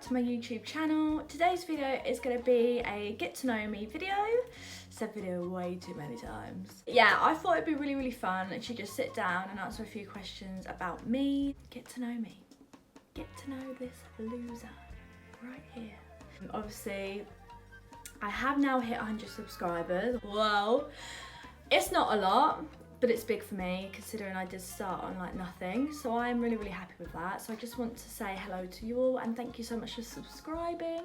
to my YouTube channel. Today's video is going to be a get to know me video. Said video way too many times. Yeah, I thought it'd be really fun and just sit down and answer a few questions about me. Get to know me. Get to know this loser right here. Obviously, I have now hit 100 subscribers. Whoa. It's not a lot, but it's big for me considering I did start on like nothing. So I'm really happy with that. So I just want to say hello to you all and thank you so much for subscribing.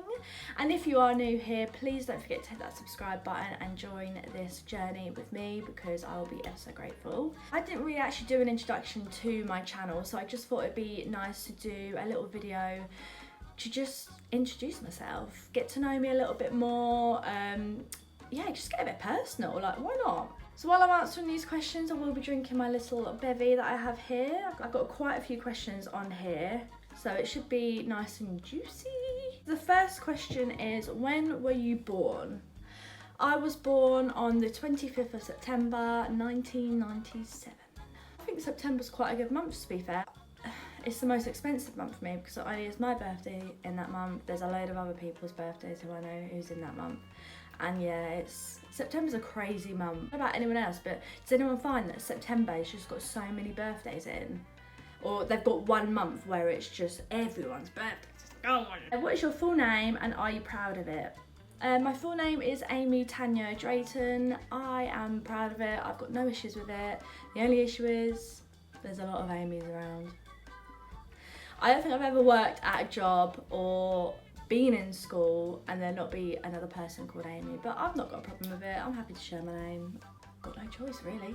And if you are new here, please don't forget to hit that subscribe button and join this journey with me because I will be ever so grateful. I didn't really actually do an introduction to my channel, so I just thought it'd be nice to do a little video to just introduce myself, get to know me a little bit more, yeah, just get a bit personal, like why not? So while I'm answering these questions, I will be drinking my little bevy that I have here. I've got quite a few questions on here, so it should be nice and juicy. The first question is, when were you born? I was born on the 25th of September, 1997. I think September's quite a good month, to be fair. It's the most expensive month for me because not only is my birthday in that month, there's a load of other people's birthdays who I know who's in that month. And yeah, September's a crazy month. I don't know about anyone else, but does anyone find that September has just got so many birthdays in? Or they've got one month where it's just everyone's birthdays going. What is your full name and are you proud of it? My full name is Amy Tanya Drayton. I am proud of it. I've got no issues with it. The only issue is there's a lot of Amy's around. I don't think I've ever worked at a job or been in school and there not be another person called Amy, but I've not got a problem with it. I'm happy to share my name. Got no choice really.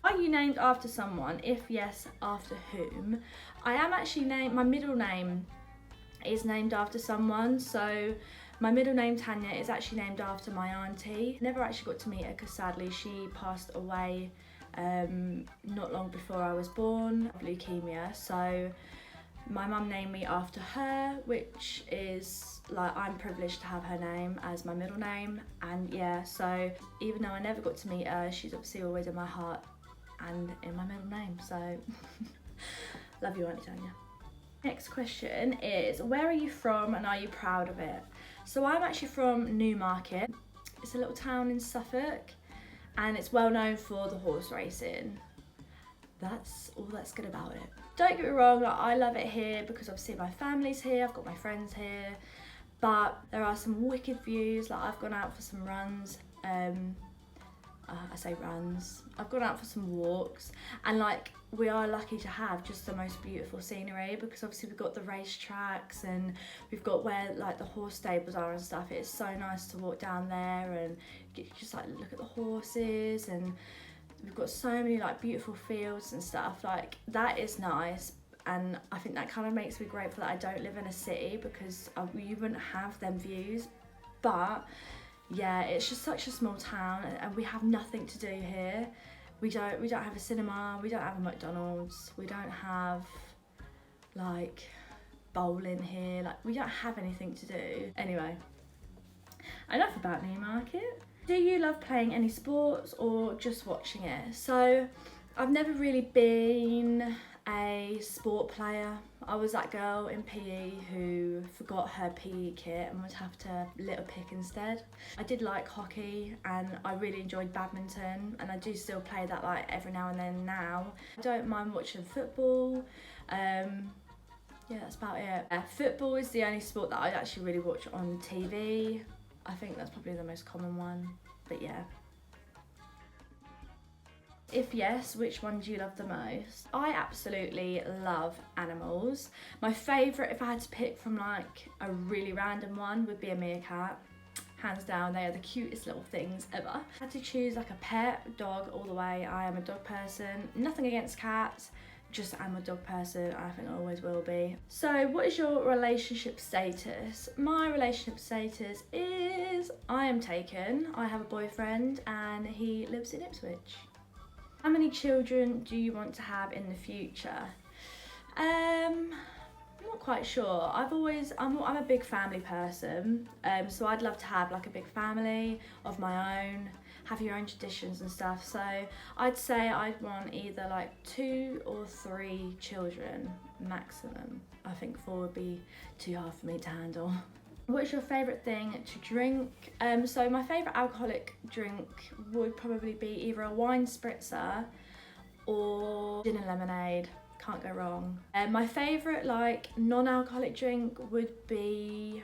Are you named after someone? If yes, after whom? I am actually named, my middle name is named after someone, so my middle name Tanya is actually named after my auntie. Never actually got to meet her because sadly she passed away not long before I was born of leukemia, so my mum named me after her, which is like, I'm privileged to have her name as my middle name. And yeah, so even though I never got to meet her, she's obviously always in my heart and in my middle name, so love you, Auntie Tanya. Next question is, where are you from and are you proud of it? So I'm actually from Newmarket. It's a little town in Suffolk and it's well known for the horse racing. That's all that's good about it. Don't get me wrong, like, I love it here because obviously my family's here, I've got my friends here, but there are some wicked views. Like, I've gone out for some runs, I say runs, I've gone out for some walks, and like, we are lucky to have just the most beautiful scenery because obviously we've got the racetracks and we've got where like the horse stables are and stuff. It's so nice to walk down there and just like look at the horses, and we've got so many like beautiful fields and stuff. Like, that is nice, and I think that kind of makes me grateful that I don't live in a city because you wouldn't have them views. But yeah, it's just such a small town and we have nothing to do here. We don't have a cinema, we don't have a McDonald's, we don't have like bowling here, like we don't have anything to do. Anyway, enough about Newmarket. Do you love playing any sports or just watching it? So I've never really been a sport player. I was that girl in PE who forgot her PE kit and would have to little pick instead. I did like hockey and I really enjoyed badminton, and I do still play that like every now and then now. I don't mind watching football. Yeah, that's about it. Football is the only sport that I actually really watch on TV. I think that's probably the most common one, but yeah. If yes, which one do you love the most? I absolutely love animals. My favourite, if I had to pick from like a really random one, would be a meerkat. Hands down, they are the cutest little things ever. If I had to choose like a pet, dog all the way. I am a dog person. Nothing against cats, just I'm a dog person. I think I always will be. So what is your relationship status? My relationship status is I am taken. I have a boyfriend and he lives in Ipswich. How many children do you want to have in the future? I'm not quite sure. I'm a big family person, so I'd love to have like a big family of my own, have your own traditions and stuff. So I'd say I'd want either like 2 or 3 children maximum. I think 4 would be too hard for me to handle. What's your favourite thing to drink? So my favourite alcoholic drink would probably be either a wine spritzer or gin and lemonade. Can't go wrong. My favourite like non-alcoholic drink would be,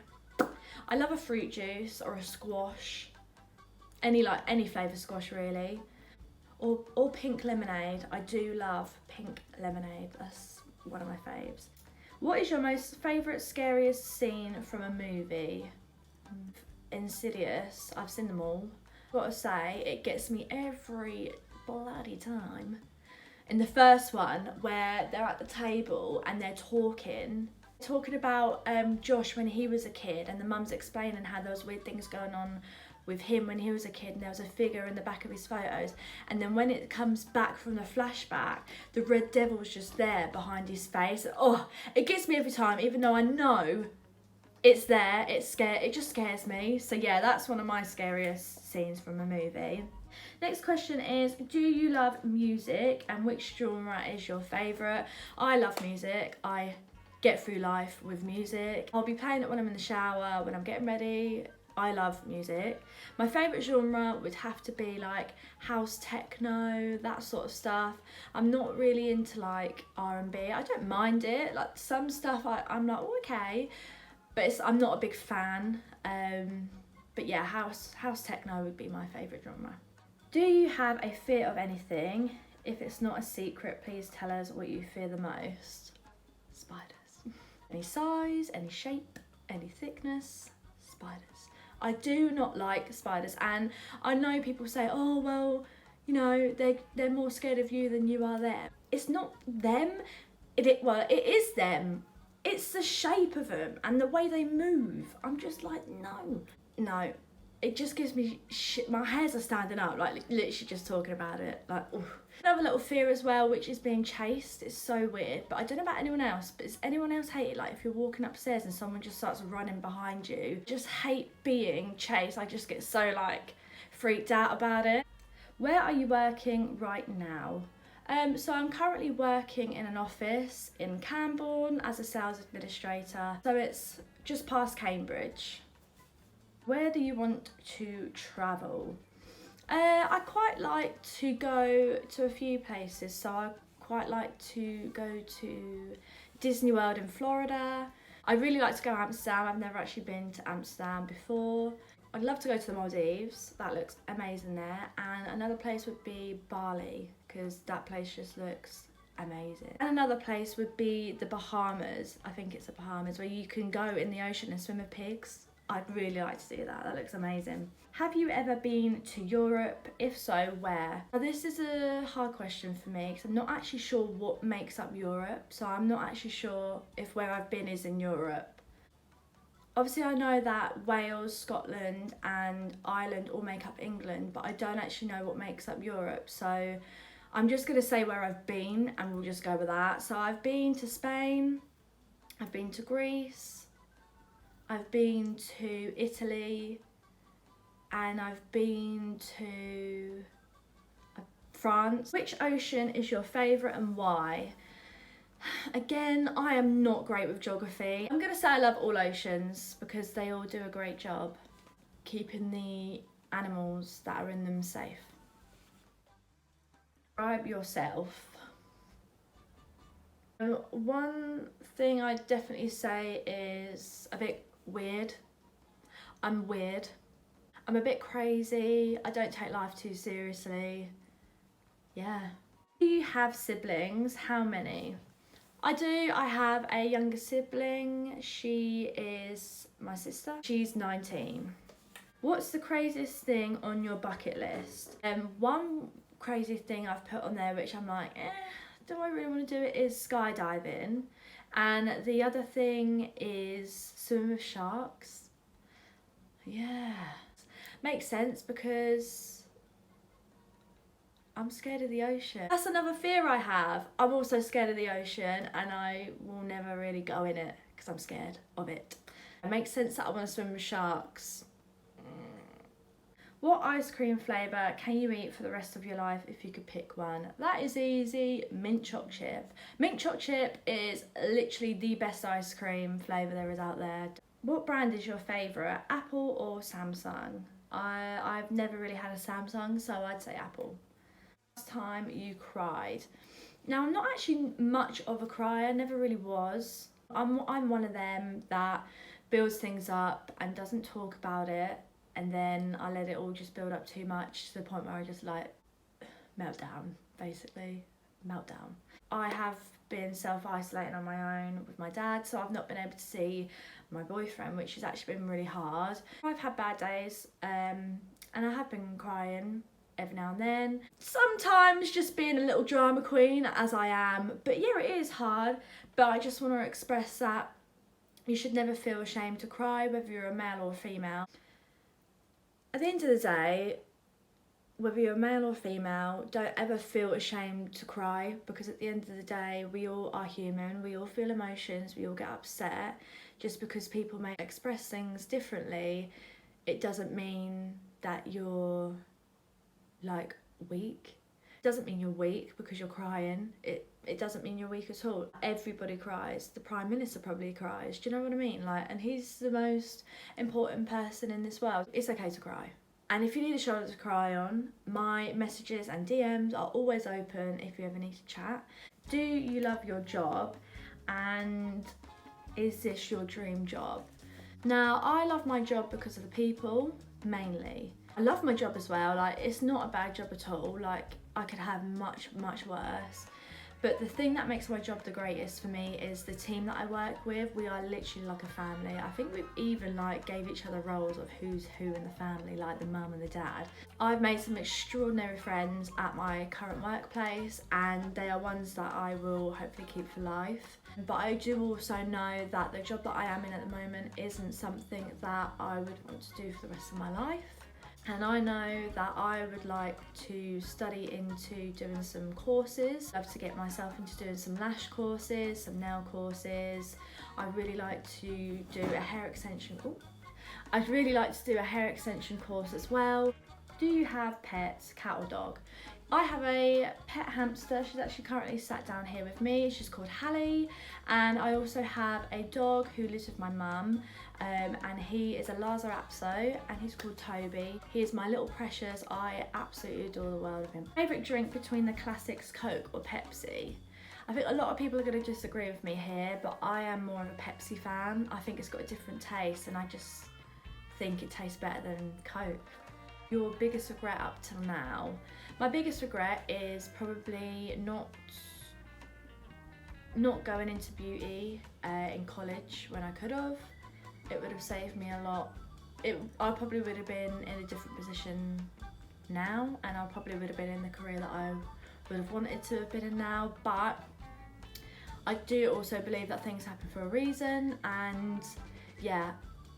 I love a fruit juice or a squash. Any flavour squash really. Or pink lemonade. I do love pink lemonade. That's one of my faves. What is your most favourite scariest scene from a movie? Insidious. I've seen them all. Gotta say, it gets me every bloody time. In the first one, where they're at the table and they're talking about Josh when he was a kid, and the mum's explaining how there was weird things going on with him when he was a kid, and there was a figure in the back of his photos, and then when it comes back from the flashback, the red devil's just there behind his face. Oh, it gets me every time, even though I know it's there. It just scares me. So yeah, that's one of my scariest scenes from a movie. Next question is, do you love music, and which genre is your favourite? I love music. I get through life with music. I'll be playing it when I'm in the shower, when I'm getting ready. I love music. My favourite genre would have to be like house techno, that sort of stuff. I'm not really into like R&B. I don't mind it. Like some stuff I'm like, oh, okay, but I'm not a big fan. But yeah, house techno would be my favourite genre. Do you have a fear of anything? If it's not a secret, please tell us what you fear the most. Spiders. Any size, any shape, any thickness, spiders. I do not like spiders, and I know people say, oh well, you know, they're more scared of you than you are them. It's not them. It is them. It's the shape of them and the way they move. I'm just like, no. It just gives me shit. My hairs are standing up, like literally just talking about it. Like, oof. Another little fear as well, which is being chased. It's so weird, but I don't know about anyone else, but does anyone else hate it? Like if you're walking upstairs and someone just starts running behind you? Just hate being chased. I just get so like freaked out about it. Where are you working right now? So I'm currently working in an office in Camborne as a sales administrator. So it's just past Cambridge. Where do you want to travel? I quite like to go to a few places. So I quite like to go to Disney World in Florida. I really like to go to Amsterdam. I've never actually been to Amsterdam before. I'd love to go to the Maldives. That looks amazing there. And another place would be Bali, because that place just looks amazing. And another place would be the Bahamas. I think it's the Bahamas, where you can go in the ocean and swim with pigs. I'd really like to do that. That looks amazing. Have you ever been to Europe? If so, where? Now, this is a hard question for me because I'm not actually sure what makes up Europe. So I'm not actually sure if where I've been is in Europe. Obviously, I know that Wales, Scotland and Ireland all make up England, but I don't actually know what makes up Europe. So I'm just going to say where I've been and we'll just go with that. So I've been to Spain, I've been to Greece, I've been to Italy, and I've been to France. Which ocean is your favourite and why? Again, I am not great with geography. I'm going to say I love all oceans because they all do a great job keeping the animals that are in them safe. Describe yourself. One thing I'd definitely say is a bit weird. I'm weird. I'm a bit crazy. I don't take life too seriously. Yeah. Do you have siblings? How many? I do. I have a younger sibling. She is my sister. She's 19. What's the craziest thing on your bucket list? One crazy thing I've put on there, which I'm like, do I really want to do it, is skydiving. And the other thing is swim with sharks. Yeah. Makes sense because I'm scared of the ocean. That's another fear I have. I'm also scared of the ocean and I will never really go in it because I'm scared of it. It makes sense that I want to swim with sharks. What ice cream flavour can you eat for the rest of your life if you could pick one? That is easy. Mint choc chip. Mint choc chip is literally the best ice cream flavour there is out there. What brand is your favourite, Apple or Samsung? I've never really had a Samsung, so I'd say Apple. Last time you cried. Now, I'm not actually much of a crier, never really was. I'm one of them that builds things up and doesn't talk about it, and then I let it all just build up too much to the point where I just like melt down, basically. Meltdown. I have been self-isolating on my own with my dad, so I've not been able to see my boyfriend, which has actually been really hard. I've had bad days, and I have been crying every now and then. Sometimes just being a little drama queen, as I am. But yeah, it is hard, but I just want to express that you should never feel ashamed to cry, whether you're a male or a female. At the end of the day, whether you're male or female, don't ever feel ashamed to cry, because at the end of the day, we all are human, we all feel emotions, we all get upset. Just because people may express things differently, it doesn't mean that you're like weak. It doesn't mean you're weak because you're crying. It doesn't mean you're weak at all. Everybody cries. The Prime Minister probably cries. Do you know what I mean? Like, and he's the most important person in this world. It's okay to cry. And if you need a shoulder to cry on, my messages and DMs are always open if you ever need to chat. Do you love your job? And is this your dream job? Now, I love my job because of the people, mainly. I love my job as well. Like, it's not a bad job at all. Like, I could have much worse. But the thing that makes my job the greatest for me is the team that I work with. We are literally like a family. I think we've even like gave each other roles of who's who in the family, like the mum and the dad. I've made some extraordinary friends at my current workplace, and they are ones that I will hopefully keep for life. But I do also know that the job that I am in at the moment isn't something that I would want to do for the rest of my life. And I know that I would like to study into doing some courses. I'd love to get myself into doing some lash courses, some nail courses. I'd really like to do a hair extension. I'd really like to do a hair extension course as well. Do you have pets, cat or dog? I have a pet hamster. She's actually currently sat down here with me. She's called Hallie. And I also have a dog who lives with my mum, and he is a Lhasa Apso, and he's called Toby. He is my little precious. I absolutely adore the world of him. Favourite drink between the classics, Coke or Pepsi? I think a lot of people are going to disagree with me here, but I am more of a Pepsi fan. I think it's got a different taste, and I just think it tastes better than Coke. Your biggest regret up till now? My biggest regret is probably not going into beauty in college when I could have. It would have saved me a lot. I probably would have been in a different position now, and I probably would have been in the career that I would have wanted to have been in now. But I do also believe that things happen for a reason, and yeah,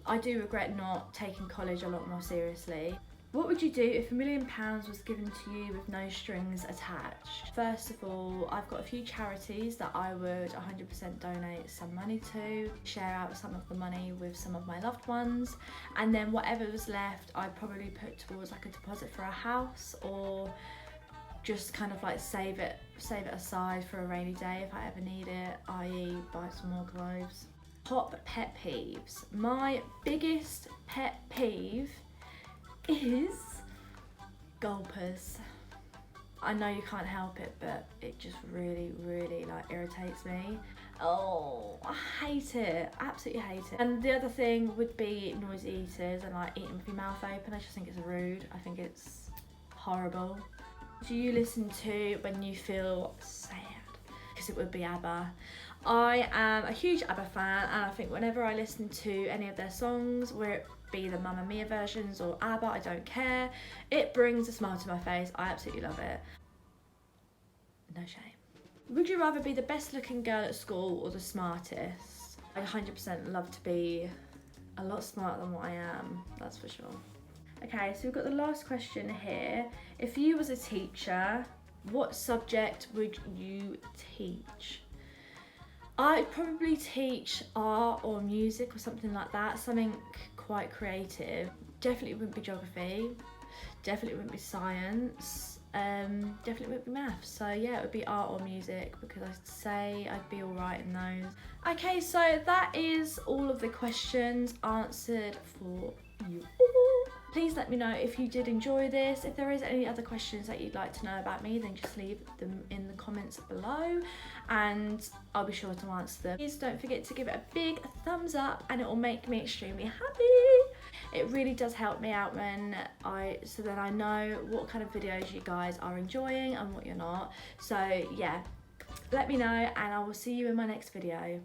I do regret not taking college a lot more seriously. What would you do if £1 million was given to you with no strings attached? First of all, I've got a few charities that I would 100% donate some money to, share out some of the money with some of my loved ones, and then whatever was left I'd probably put towards like a deposit for a house, or just kind of like save it aside for a rainy day if I ever need it, i.e. buy some more clothes. Top pet peeves. My biggest pet peeve is gulpers. I know you can't help it, but it just really like irritates me. Oh, I hate it, absolutely hate it. And the other thing would be noisy eaters and like eating with your mouth open. I just think it's rude. I think it's horrible. Do you listen to when you feel sad? Because it would be ABBA. I am a huge ABBA fan, and I think whenever I listen to any of their songs, where it be the Mamma Mia versions or ABBA, I don't care, it brings a smile to my face. I absolutely love it. No shame. Would you rather be the best looking girl at school or the smartest? I 100% love to be a lot smarter than what I am, that's for sure. Okay, so we've got the last question here. If you was a teacher, what subject would you teach? I'd probably teach art or music or something like that, something quite creative. Definitely wouldn't be geography. Definitely wouldn't be science. Definitely wouldn't be maths. So yeah, it would be art or music, because I'd say I'd be alright in those. Okay, so that is all of the questions answered for you all. Please let me know if you did enjoy this. If there is any other questions that you'd like to know about me, then just leave them in the comments below and I'll be sure to answer them. Please don't forget to give it a big thumbs up, and it will make me extremely happy. It really does help me out so then I know what kind of videos you guys are enjoying and what you're not. So yeah, let me know and I will see you in my next video.